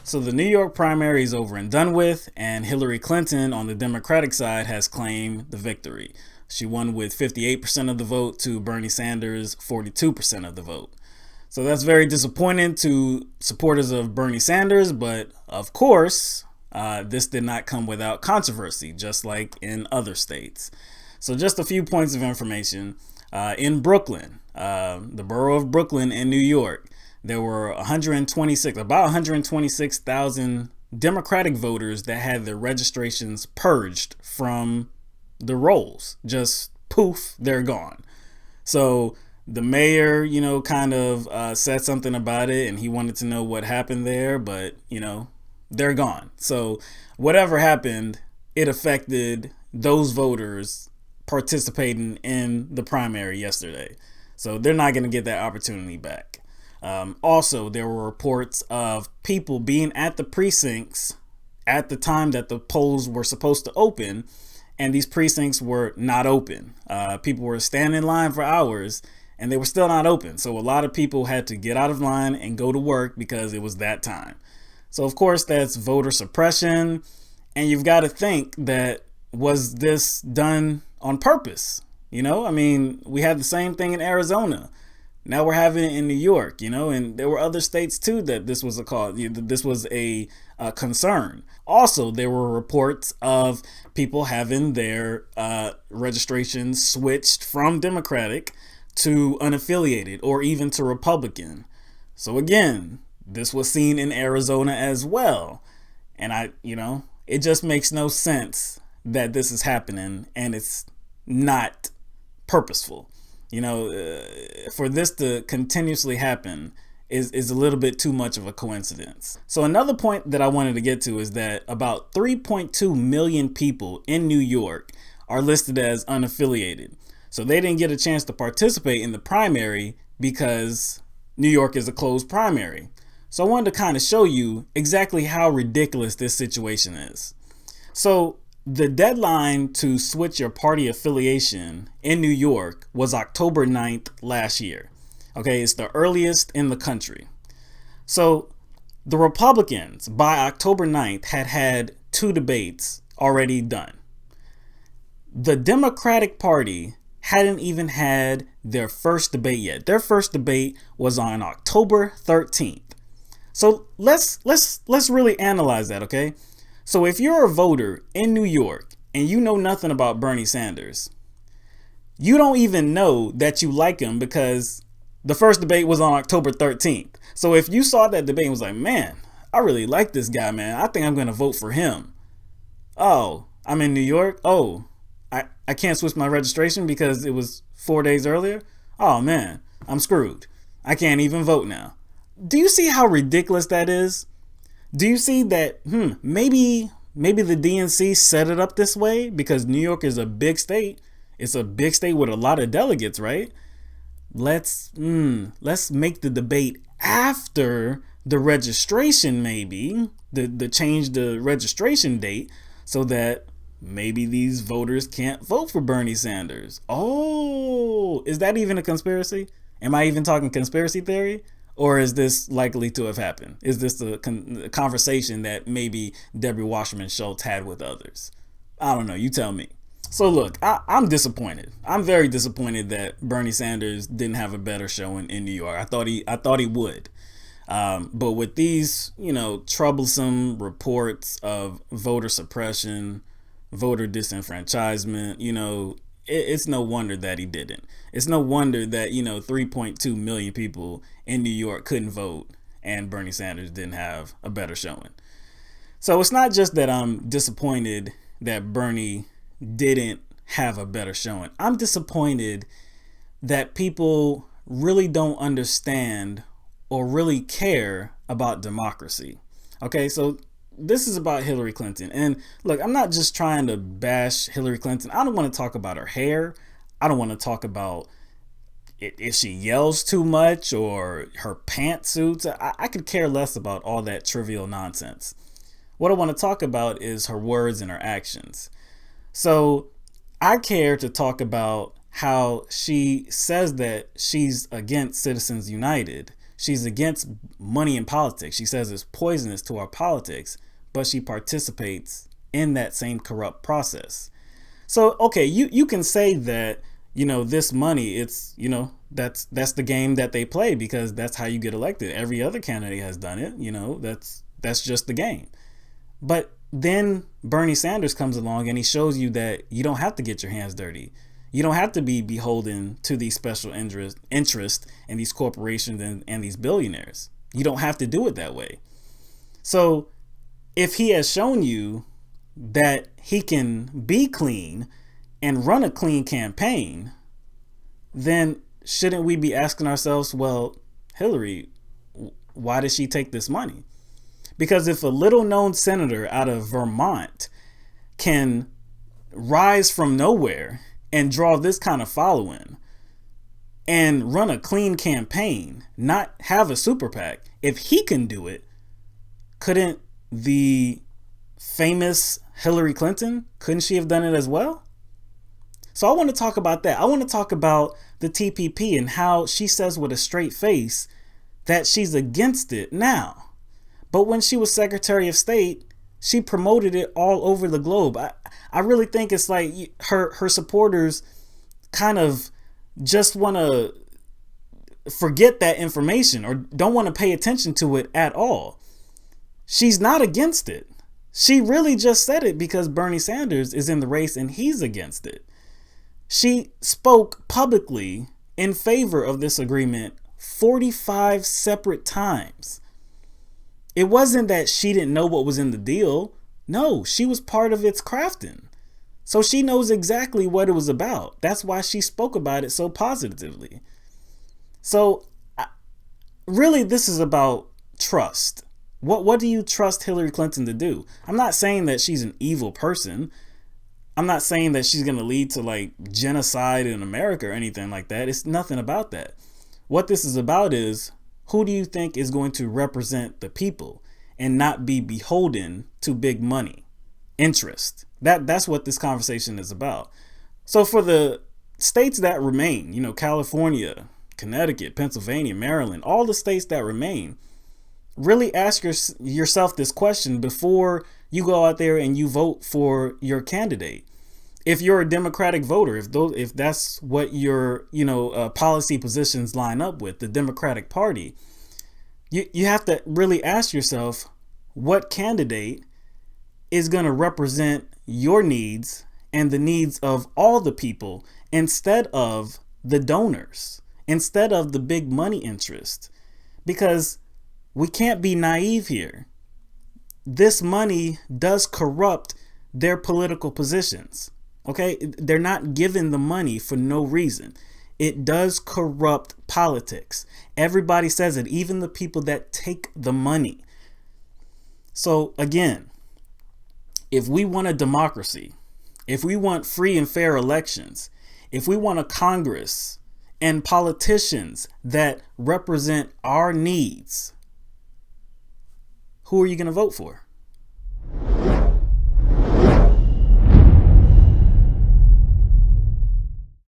So the New York primary is over and done with, and Hillary Clinton on the Democratic side has claimed the victory. She won with 58% of the vote to Bernie Sanders' 42% of the vote. So that's very disappointing to supporters of Bernie Sanders, but of course, this did not come without controversy, just like in other states. So just a few points of information. In Brooklyn, the borough of Brooklyn in New York, there were about 126,000 Democratic voters that had their registrations purged from the rolls. Just poof, they're gone. So the mayor, kind of said something about it, and he wanted to know what happened there, but, they're gone. So whatever happened, it affected those voters participating in the primary yesterday. So they're not going to get that opportunity back. Also, there were reports of people being at the precincts at the time that the polls were supposed to open, and these precincts were not open. People were standing in line for hours, and they were still not open. So a lot of people had to get out of line and go to work because it was that time. So, of course, that's voter suppression. And you've got to think that, was this done on purpose? We had the same thing in Arizona. Now we're having it in New York, and there were other states too that this was a concern. Also, there were reports of people having their registrations switched from Democratic to unaffiliated or even to Republican. So again, this was seen in Arizona as well. And it just makes no sense that this is happening, and it's not purposeful. For this to continuously happen is a little bit too much of a coincidence. So another point that I wanted to get to is that about 3.2 million people in New York are listed as unaffiliated. So they didn't get a chance to participate in the primary because New York is a closed primary. So I wanted to kind of show you exactly how ridiculous this situation is. So the deadline to switch your party affiliation in New York was October 9th last year. Okay, it's the earliest in the country. So the Republicans by October 9th had 2 debates already done. The Democratic Party hadn't even had their first debate yet. Their first debate was on October 13th. So let's really analyze that, okay? So if you're a voter in New York and you know nothing about Bernie Sanders, you don't even know that you like him because the first debate was on October 13th. So if you saw that debate and was like, man, I really like this guy, man, I think I'm going to vote for him. Oh, I'm in New York. Oh, I can't switch my registration because it was 4 days earlier. Oh man, I'm screwed. I can't even vote now. Do you see how ridiculous that is? Do you see that, maybe the DNC set it up this way because New York is a big state. It's a big state with a lot of delegates, right? Let's make the debate after the registration, maybe the change the registration date so that maybe these voters can't vote for Bernie Sanders. Oh, is that even a conspiracy? Am I even talking conspiracy theory? Or is this likely to have happened? Is this a conversation that maybe Debbie Wasserman Schultz had with others? I don't know. You tell me. So look, I'm disappointed. I'm very disappointed that Bernie Sanders didn't have a better showing in New York. I thought he would. But with these, troublesome reports of voter suppression, voter disenfranchisement, it's no wonder that he didn't. It's no wonder that, 3.2 million people in New York couldn't vote and Bernie Sanders didn't have a better showing. So it's not just that I'm disappointed that Bernie didn't have a better showing. I'm disappointed that people really don't understand or really care about democracy. Okay, so this is about Hillary Clinton. And look, I'm not just trying to bash Hillary Clinton. I don't want to talk about her hair. I don't want to talk about if she yells too much or her pantsuits. I could care less about all that trivial nonsense. What I want to talk about is her words and her actions. So I care to talk about how she says that she's against Citizens United. She's against money in politics. She says it's poisonous to our politics, but she participates in that same corrupt process. So, okay, you can say that, this money, it's, that's the game that they play because that's how you get elected. Every other candidate has done it. That's just the game. But then Bernie Sanders comes along and he shows you that you don't have to get your hands dirty. You don't have to be beholden to these special interest and these corporations and these billionaires. You don't have to do it that way. So if he has shown you that he can be clean and run a clean campaign, then shouldn't we be asking ourselves, well, Hillary, why did she take this money? Because if a little known senator out of Vermont can rise from nowhere and draw this kind of following and run a clean campaign, not have a super PAC, if he can do it, couldn't the famous Hillary Clinton, couldn't she have done it as well? So I want to talk about that. I want to talk about the TPP and how she says with a straight face that she's against it now. But when she was Secretary of State, she promoted it all over the globe. I really think it's like her supporters kind of just want to forget that information or don't want to pay attention to it at all. She's not against it. She really just said it because Bernie Sanders is in the race and he's against it. She spoke publicly in favor of this agreement 45 separate times. It wasn't that she didn't know what was in the deal. No, she was part of its crafting. So she knows exactly what it was about. That's why she spoke about it so positively. So really, this is about trust. What do you trust Hillary Clinton to do? I'm not saying that she's an evil person. I'm not saying that she's going to lead to like genocide in America or anything like that. It's nothing about that. What this is about is, who do you think is going to represent the people and not be beholden to big money interest? That's what this conversation is about. So for the states that remain, California, Connecticut, Pennsylvania, Maryland, all the states that remain, really ask yourself this question before you go out there and you vote for your candidate. If you're a Democratic voter, if that's what your policy positions line up with, the Democratic Party, you have to really ask yourself what candidate is going to represent your needs and the needs of all the people instead of the donors, instead of the big money interest. Because we can't be naive here. This money does corrupt their political positions. Okay, they're not given the money for no reason. It does corrupt politics. Everybody says it, even the people that take the money. So again, if we want a democracy, if we want free and fair elections, if we want a Congress and politicians that represent our needs, who are you going to vote for?